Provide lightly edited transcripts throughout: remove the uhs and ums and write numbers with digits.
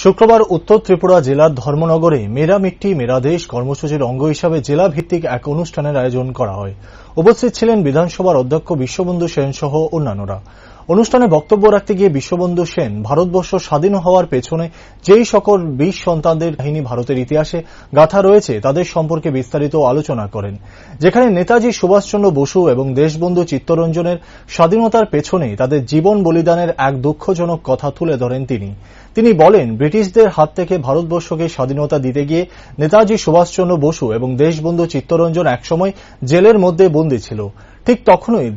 শুক্রবার উত্তর ত্রিপুরা জেলার ধর্মনগরে মেরা মিট্টি মেরা দেশ কর্মসূচির অঙ্গ হিসাবে জেলা ভিত্তিক এক অনুষ্ঠানের আয়োজন করা হয়। উপস্থিত ছিলেন বিধানসভার অধ্যক্ষ বিশ্ববন্ধু সেন সহ অন্যান্যরা। অনুষ্ঠানে বক্তব্য রাখতে গিয়ে বিশ্ববন্ধু সেন ভারতবর্ষ স্বাধীন হওয়ার পেছনে যেই সকল বীর সন্তানদের কাহিনী ভারতের ইতিহাসে গাঁথা রয়েছে তাদের সম্পর্কে বিস্তারিত আলোচনা করেন। যেখানে নেতাজি সুভাষচন্দ্র বসু এবং দেশবন্ধু চিত্তরঞ্জনের স্বাধীনতার পেছনে তাদের জীবন বলিদানের এক দুঃখজনক কথা তুলে ধরেন তিনি বলেন, ব্রিটিশদের হাত থেকে ভারতবর্ষকে স্বাধীনতা দিতে গিয়ে নেতাজি সুভাষচন্দ্র বসু এবং দেশবন্ধু চিত্তরঞ্জন একসময় জেলের মধ্যে বন্দী ছিল। ঠিক তখনই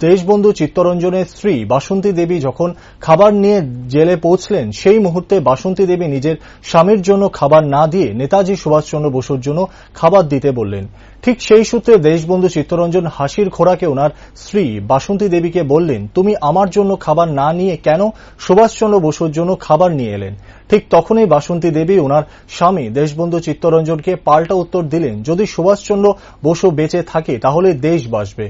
দেশবন্ধু চিত্তরঞ্জনের স্ত্রী বাসন্তী দেবী যখন খাবার নিয়ে জেলে পৌঁছলেন, সেই মুহূর্তে বাসন্তী দেবী নিজের স্বামীর জন্য খাবার না দিয়ে নেতাজি সুভাষচন্দ্র বসুর জন্য খাবার দিতে বললেন। ঠিক সেই সূত্রে দেশবন্ধু চিত্তরঞ্জন হাসির খোরাকে ওনার স্ত্রী বাসন্তী দেবীকে বললেন, তুমি আমার জন্য খাবার না নিয়ে কেন সুভাষচন্দ্র বসুর জন্য খাবার নিয়ে এলেন? ঠিক তখনই বাসন্তী দেবী ওনার স্বামী দেশবন্ধু চিত্তরঞ্জনকে পাল্টা উত্তর দিলেন, যদি সুভাষচন্দ্র বসু বেঁচে থাকে তাহলে দেশ বাঁচবে,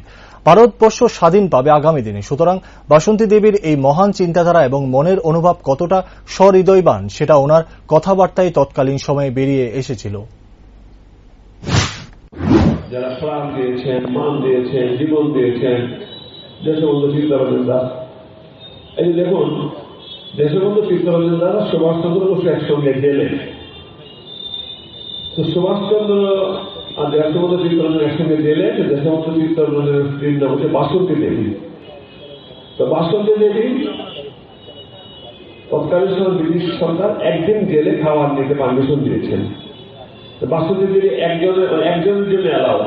ভারতবর্ষ স্বাধীন পাবে আগামী দিনে। সুতরাং বাসন্তী দেবীর এই মহান চিন্তাধারা এবং মনের অনুভব কতটা সহৃদয়বান সেটা ওনার কথাবার্তায় তৎকালীন সময়ে বেরিয়ে এসেছিল। যারা প্রাণ দিয়েছেন, মান দিয়েছেন, জীবন দিয়েছেন, দেশবন্ধু চিত্তরঞ্জন দাস। এই দেখুন, দেশবন্ধু চিত্তরঞ্জন দাস সুভাষচন্দ্র বসু একসঙ্গে জেলে, তো সুভাষচন্দ্র আর দেশবন্ধু চিত্তরঞ্জন একসঙ্গে জেলে। দেশবন্ধু চিত্তরঞ্জনের স্ত্রীর নাম হচ্ছে বাসন্তী দেবী। তো বাসন্তী দেবী তৎকালীন সময় ব্রিটিশ সরকার একদিন জেলে খাবার নিতে পারমিশন দিয়েছেন। বাসন্তী দেবী একজনের জন্য এলাও,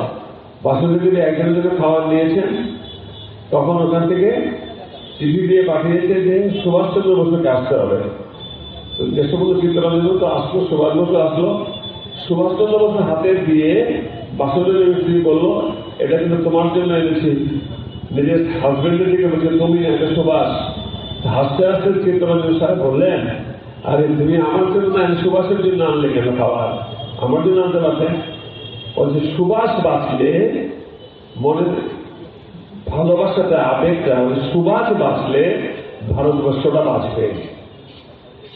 বাসন্তী দেবী একজনের জন্য খাবার নিয়েছেন। তখন ওখান থেকে চিঠি দিয়ে পাঠিয়েছে যে সুভাষচন্দ্র বসুকে আসতে হবে। তো দেশবন্ধু চিত্তরঞ্জন তো আসলো, সুভাষ বসু আসলো। সুভাষচন্দ্র বসুর হাতে দিয়ে বাসন্তী দেবী স্ত্রী বললো, এটা কিন্তু তোমার জন্য এনেছি। নিজের হাজবেন্ডের দিকে বলছে, তুমি একটা সুভাষ। হাসতে হাসতে চিত্তরঞ্জন সাহেব বললেন, আরে তুমি আমার জন্য না, সুভাষের জন্য আনলে কেন খাবার? আমার জন্য আনতে পারতেন। বলছে, সুভাষ বাঁচলে মনের ভালোবাসাটা, আবেগটা, সুভাষ বাঁচলে ভারতবর্ষটা বাঁচবে।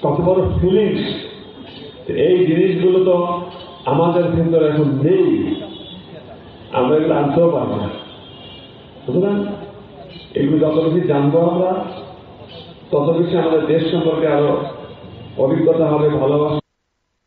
কত বড় ফিলিংস! এই জিনিসগুলো তো আমাদের ভেতরে এখন নেই, আমরা এগুলো আনতেও পারবো না। সুতরাং এগুলো যত বেশি জানবো আমরা, তত বেশি আমাদের দেশ সম্পর্কে আরো অভিজ্ঞতা হবে, ভালোবাসা